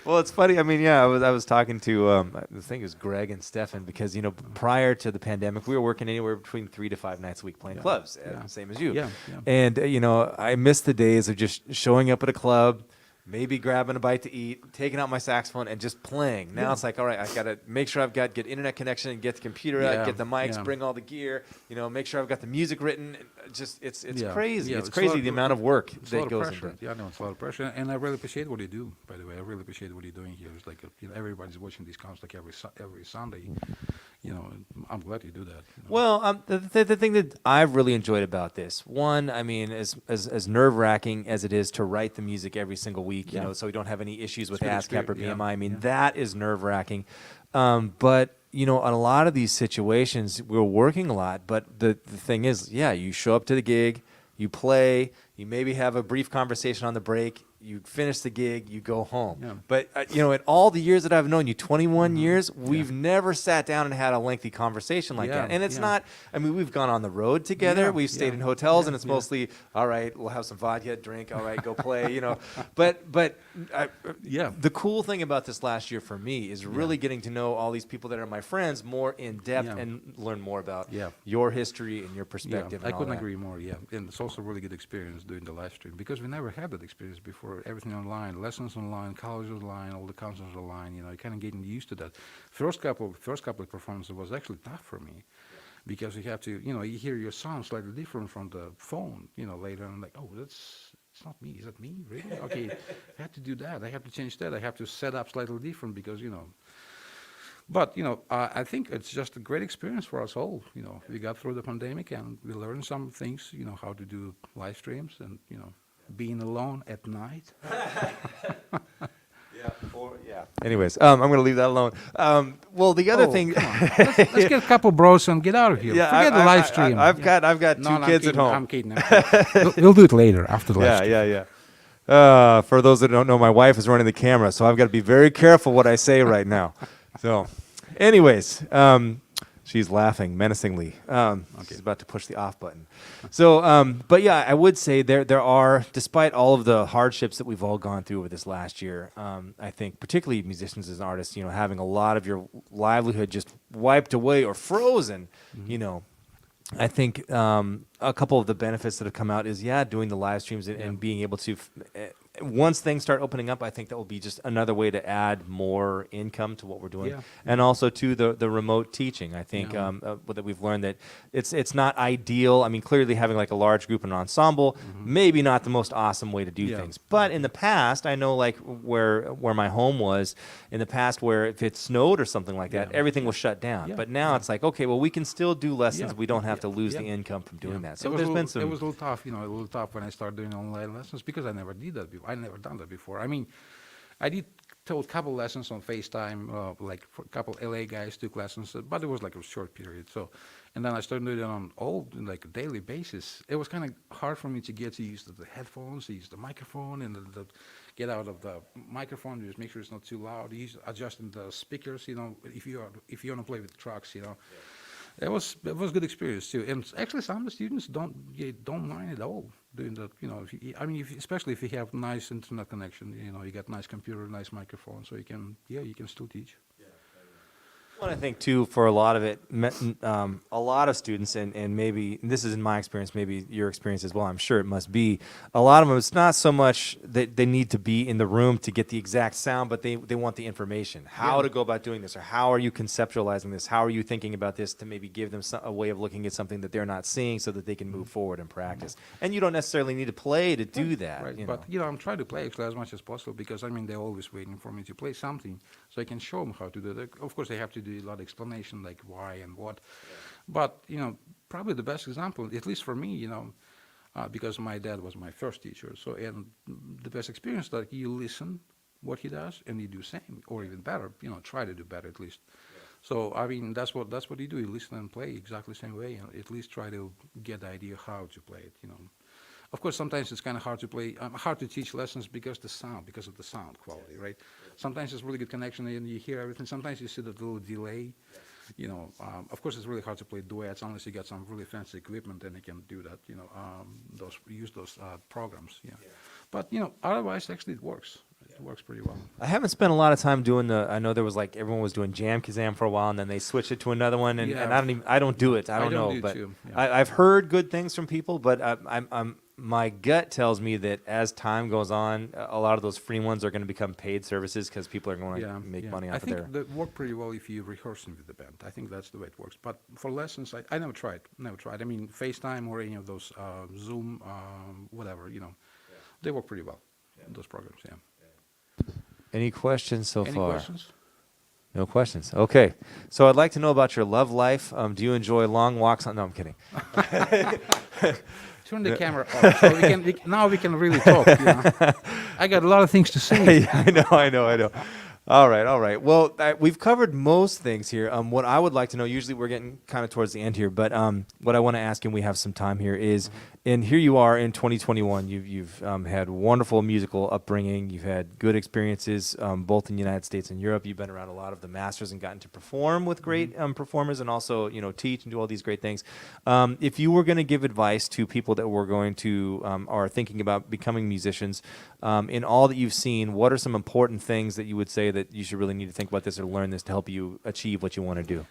Speaker 1: Well, it's funny. I mean, I was talking to I think it was Greg and Stefan, because prior to the pandemic, we were working anywhere between 3 to 5 nights a week playing clubs, same as you. And I miss the days of just showing up at a club, maybe grabbing a bite to eat, taking out my saxophone, and just playing. Now it's like, all right, I got to make sure I've got good internet connection, and get the computer out, get the mics, bring all the gear, make sure I've got the music written. Just it's crazy. It's crazy the amount of work that goes into it.
Speaker 2: Yeah, no, it's a lot of pressure, and I really appreciate what you do. By the way, I really appreciate what you're doing here. It's like everybody's watching these concerts like every Sunday. I'm glad you do that.
Speaker 1: Well, the thing that I've really enjoyed about this, one, I mean, as nerve-wracking as it is to write the music every single week, so we don't have any issues with ASCAP or BMI. I mean, that is nerve-wracking. But in a lot of these situations, we're working a lot. But the thing is, you show up to the gig, you play, you maybe have a brief conversation on the break, you finish the gig, you go home. But, in all the years that I've known you, 21 years, we've never sat down and had a lengthy conversation like that. And it's not, I mean, we've gone on the road together, we've stayed in hotels, and it's mostly, all right, we'll have some vodka, drink, all right, go play, But the cool thing about this last year for me is really getting to know all these people that are my friends more in depth and learn more about your history and your perspective.
Speaker 2: I couldn't agree more, And it's also a really good experience doing the live stream, because we never had that experience before. Everything online, lessons online, college online, all the concerts online. You're kind of getting used to that. First couple of performances was actually tough for me, because you have to, you hear your sound slightly different from the phone. Later, and I'm like, oh, it's not me. Is that me? Really? Okay, I have to do that. I have to change that. I have to set up slightly different, because But I think it's just a great experience for us all. We got through the pandemic, and we learned some things. How to do live streams, and being alone at night.
Speaker 1: Anyways, I'm going to leave that alone. Well, the other thing,
Speaker 2: let's get a couple bros and get out of here. Forget the live stream.
Speaker 1: I've got two kids at home.
Speaker 2: I'm kidding. We'll do it later after the live stream.
Speaker 1: For those that don't know, my wife is running the camera, so I've got to be very careful what I say right now. So, anyways, she's laughing menacingly. She's about to push the off button. So, but I would say there are, despite all of the hardships that we've all gone through over this last year, I think particularly musicians and artists, having a lot of your livelihood just wiped away or frozen, I think a couple of the benefits that have come out is, doing the live streams and being able to once things start opening up, I think that will be just another way to add more income to what we're doing,
Speaker 2: Yeah.
Speaker 1: and also to the remote teaching. I think
Speaker 2: Yeah.
Speaker 1: that we've learned that it's not ideal. I mean, clearly having like a large group and ensemble, maybe not the most awesome way to do
Speaker 2: Yeah.
Speaker 1: things. But in the past, I know like where my home was in the past, where if it snowed or something like that,
Speaker 2: Yeah.
Speaker 1: everything was shut down.
Speaker 2: Yeah.
Speaker 1: But now it's like, okay, well, we can still do lessons.
Speaker 2: Yeah.
Speaker 1: We don't have
Speaker 2: Yeah.
Speaker 1: to lose
Speaker 2: Yeah.
Speaker 1: the income from doing
Speaker 2: Yeah.
Speaker 1: that. So
Speaker 2: It was
Speaker 1: there's
Speaker 2: a
Speaker 1: been
Speaker 2: little-
Speaker 1: some.
Speaker 2: It was a little tough, a little tough when I started doing online lessons because I never did that before. I never done that before. I mean, I did told a couple lessons on FaceTime, like for a couple LA guys took lessons, but it was like a short period. So, and then I started doing it on like a daily basis. It was kind of hard for me to get to use the headphones, to use the microphone, and the get out of the microphone, just make sure it's not too loud. Adjusting the speakers, if you want to play with trucks, It was a good experience too, and actually some of the students don't mind at all doing that. Especially if you have nice internet connection, you got nice computer, nice microphone, so you can still teach.
Speaker 1: Well, I think too, for a lot of it, a lot of students, and maybe this is in my experience, maybe your experience as well, I'm sure it must be, a lot of them, it's not so much that they need to be in the room to get the exact sound, but they want the information, how to go about doing this, or how are you conceptualizing this, how are you thinking about this to maybe give them a way of looking at something that they're not seeing so that they can move forward and practice. And you don't necessarily need to play to do that.
Speaker 2: Right, but I'm trying to play actually as much as possible because they're always waiting for me to play something, so I can show them how to do it. Of course, they have to do a lot of explanation like why and what, but probably the best example, at least for me, because my dad was my first teacher. So, and the best experience that you listen what he does and you do same or even better. Try to do better at least. So that's what you do. You listen and play exactly the same way, and at least try to get the idea how to play it. Of course, sometimes it's kind of hard to play, hard to teach lessons because of the sound quality, right? Sometimes it's really good connection and you hear everything. Sometimes you see that little delay. Of course, it's really hard to play duets unless you got some really fancy equipment and you can do that. Use those programs. Yeah. But otherwise, actually, it works. It works pretty well.
Speaker 1: I haven't spent a lot of time doing I know there was like everyone was doing Jam Kazam for a while, and then they switched it to another one, and I don't do it. I don't know, but I've heard good things from people, but my gut tells me that as time goes on, a lot of those free ones are going to become paid services because people are going to make money off of there.
Speaker 2: I think they work pretty well if you rehearsing with the band. I think that's the way it works. But for lessons, I never tried. I mean, FaceTime or any of those Zoom, whatever, they work pretty well. Those programs, yeah.
Speaker 1: Any questions so
Speaker 2: Any
Speaker 1: far?
Speaker 2: questions?
Speaker 1: No questions. Okay. So I'd like to know about your love life. Do you enjoy long walks on? No, I'm kidding.
Speaker 2: Turn the camera off so now we can really talk. I got a lot of things to say.
Speaker 1: I know. All right. Well, we've covered most things here. What I would like to know, usually we're getting kind of towards the end here, but what I want to ask, and we have some time here, is, and here you are in 2021. You've had wonderful musical upbringing. You've had good experiences both in the United States and Europe. You've been around a lot of the masters and gotten to perform with great performers, and also teach and do all these great things. If you were going to give advice to people that were going to are thinking about becoming musicians, in all that you've seen, what are some important things that you would say that you should really need to think about this or learn this to help you achieve what you want to do?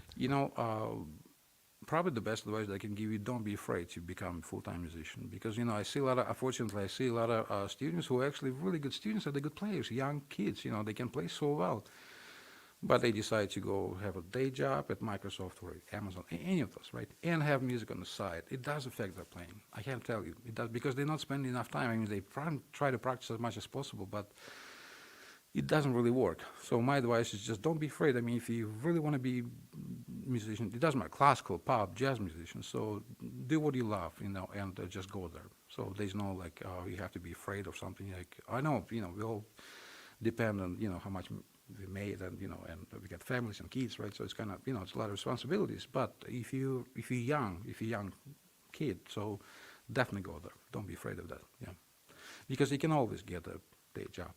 Speaker 2: Probably the best advice I can give you, don't be afraid to become a full-time musician, because unfortunately I see a lot of students who are actually really good students, are the good players, young kids, they can play so well, but they decide to go have a day job at Microsoft or Amazon, any of those, right, and have music on the side. It does affect their playing. I can't tell you, it does, because they're not spending enough time. I mean, they try to practice as much as possible, but it doesn't really work. So my advice is just don't be afraid. I mean, if you really want to be a musician, it doesn't matter, classical, pop, jazz musician, so do what you love, and just go there. So there's no you have to be afraid of something. I know, we all depend on, how much we made, and, and we got families and kids, right? So it's kind of, it's a lot of responsibilities. But if you're a young kid, so definitely go there. Don't be afraid of that, yeah. Because you can always get a day job.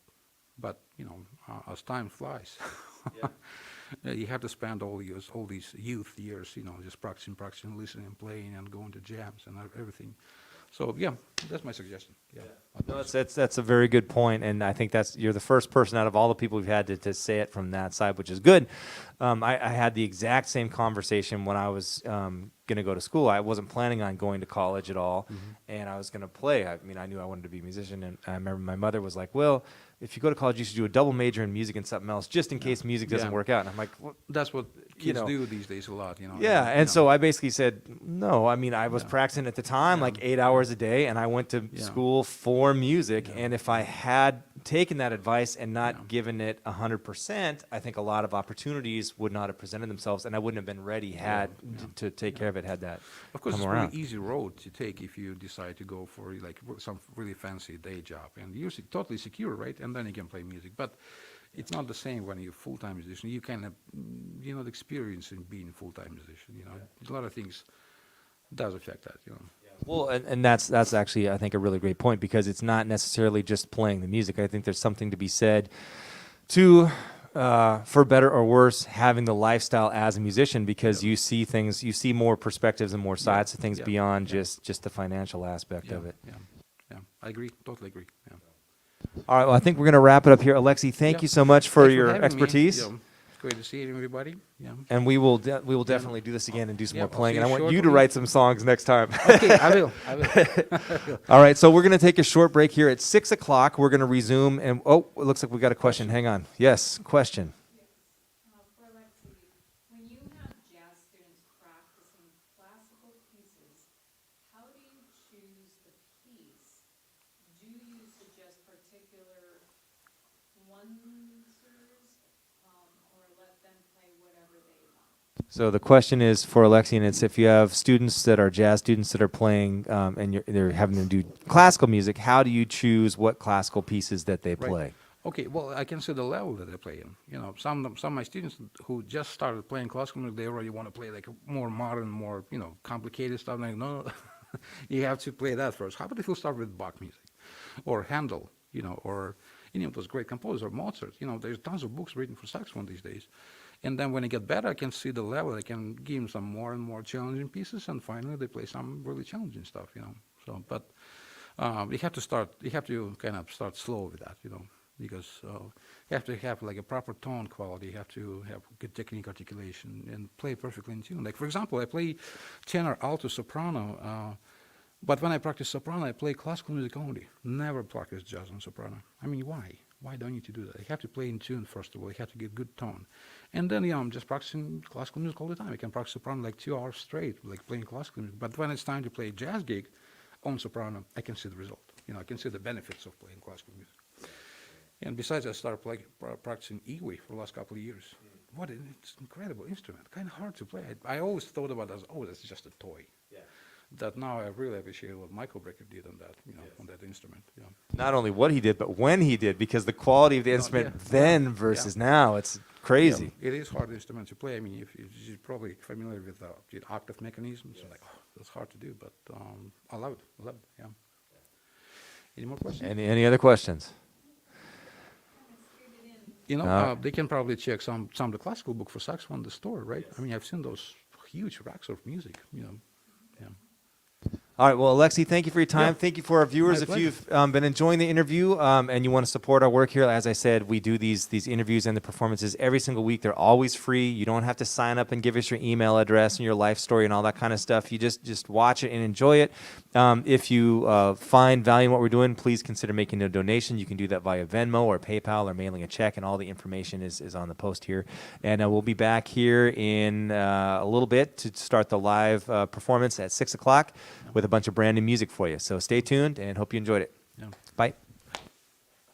Speaker 2: But as time flies, you have to spend all these youth years, just practicing, listening, playing, and going to jams and everything. So yeah, that's my suggestion. Yeah.
Speaker 1: No, that's a very good point, and I think you're the first person out of all the people we've had to say it from that side, which is good. I had the exact same conversation when I was going to go to school. I wasn't planning on going to college at all, and I was going to play. I mean, I knew I wanted to be a musician, and I remember my mother was like, well, if you go to college, you should do a double major in music and something else, just in case music doesn't work out. And I'm like, well,
Speaker 2: That's what
Speaker 1: you
Speaker 2: kids
Speaker 1: know.
Speaker 2: do these days a lot, you know.
Speaker 1: Yeah, and
Speaker 2: you
Speaker 1: so
Speaker 2: know.
Speaker 1: I basically said, no. I mean, I was practicing at the time like 8 hours a day, and I went to school for music. And if I had taken that advice and not given it 100%, I think a lot of opportunities would not have presented themselves, and I wouldn't have been ready to take care of it had that
Speaker 2: Of course,
Speaker 1: come
Speaker 2: it's a
Speaker 1: around.
Speaker 2: really easy road to take if you decide to go for like some really fancy day job, and you're totally secure, right? And then you can play music. But it's not the same when you're a full-time musician. You can have, you know, the experience in being a full-time musician. You know, a lot of things does affect that. You know.
Speaker 1: Well, and that's actually, I think, a really great point, because it's not necessarily just playing the music. I think there's something to be said to, for better or worse, having the lifestyle as a musician, because you see things, you see more perspectives and more sides to things beyond just the financial aspect of it.
Speaker 2: Yeah, I agree. Totally agree. Yeah.
Speaker 1: All right, well, I think we're going to wrap it up here. Alexey, thank you so much for
Speaker 2: Thanks
Speaker 1: your
Speaker 2: having me.
Speaker 1: expertise.
Speaker 2: Yeah, it's great to see everybody. Yeah.
Speaker 1: And we will definitely do this again and do some more
Speaker 2: I'll
Speaker 1: playing.
Speaker 2: see
Speaker 1: And I
Speaker 2: you
Speaker 1: want you to
Speaker 2: shortly.
Speaker 1: write some songs next time.
Speaker 2: Okay, I will. I will.
Speaker 1: All right, so we're going to take a short break here at 6 o'clock. We're going to resume. And, oh, it looks like we got a question. Hang on. Yes, question.
Speaker 3: For Alexey, when you have jazz students practicing classical pieces, how do you choose the piece? Do you suggest particular ones, or let them play whatever they want?
Speaker 1: So the question is for Alexey, and it's if you have students that are jazz students that are playing and they're having them do classical music, how do you choose what classical pieces that they play?
Speaker 2: Okay, well, I can see the level that they play in. You know, some of my students who just started playing classical music, they already want to play like more modern, more, you know, complicated stuff. Like, no, you have to play that first. How about if you start with Bach music or Handel, you know, or any of those great composers, or Mozart? You know, there's tons of books written for saxophone these days. And then when they get better, I can see the level. I can give them some more and more challenging pieces, and finally they play some really challenging stuff, you know. So, but you have to start. You have to kind of start slow with that, you know, because you have to have like a proper tone quality. You have to have good technique, articulation, and play perfectly in tune. Like for example, I play tenor, alto, soprano. But when I practice soprano, I play classical music only. Never practice jazz and soprano. I mean, why? Why don't you to do that? You have to play in tune first of all. You have to get good tone, and then I'm just practicing classical music all the time. I can practice soprano like 2 hours straight, like playing classical music. But when it's time to play a jazz gig on soprano, I can see the result. You know, I can see the benefits of playing classical music. And besides, I started practicing Iwi for the last couple of years. What it's an incredible instrument, kind of hard to play. I always thought about it as, oh, that's just a toy. That now I really appreciate what Michael Brecker did on that, you know, on that instrument. Yeah.
Speaker 1: Not only what he did, but when he did, because the quality of the instrument then versus now, it's crazy.
Speaker 2: Yeah, it is hard instrument to play. I mean, if you're probably familiar with the octave mechanisms, like, oh, that's hard to do, but I love it. I love it. Yeah. Any more questions?
Speaker 1: Any other questions?
Speaker 2: You know,
Speaker 1: No.
Speaker 2: they can probably check some of the classical book for saxophone in the store, right? I mean, I've seen those huge racks of music. You know, yeah.
Speaker 1: All right, well, Alexey, thank you for your time.
Speaker 2: Yeah.
Speaker 1: Thank you for our viewers.
Speaker 2: My
Speaker 1: If
Speaker 2: pleasure.
Speaker 1: you've been enjoying the interview and you want to support our work here, as I said, we do these interviews and the performances every single week. They're always free. You don't have to sign up and give us your email address and your life story and all that kind of stuff. You just watch it and enjoy it. If you find value in what we're doing, please consider making a donation. You can do that via Venmo or PayPal or mailing a check, and all the information is on the post here. And we'll be back here in a little bit to start the live performance at 6 o'clock with a bunch of brand new music for you. So stay tuned and hope you enjoyed it.
Speaker 2: Yeah.
Speaker 1: Bye.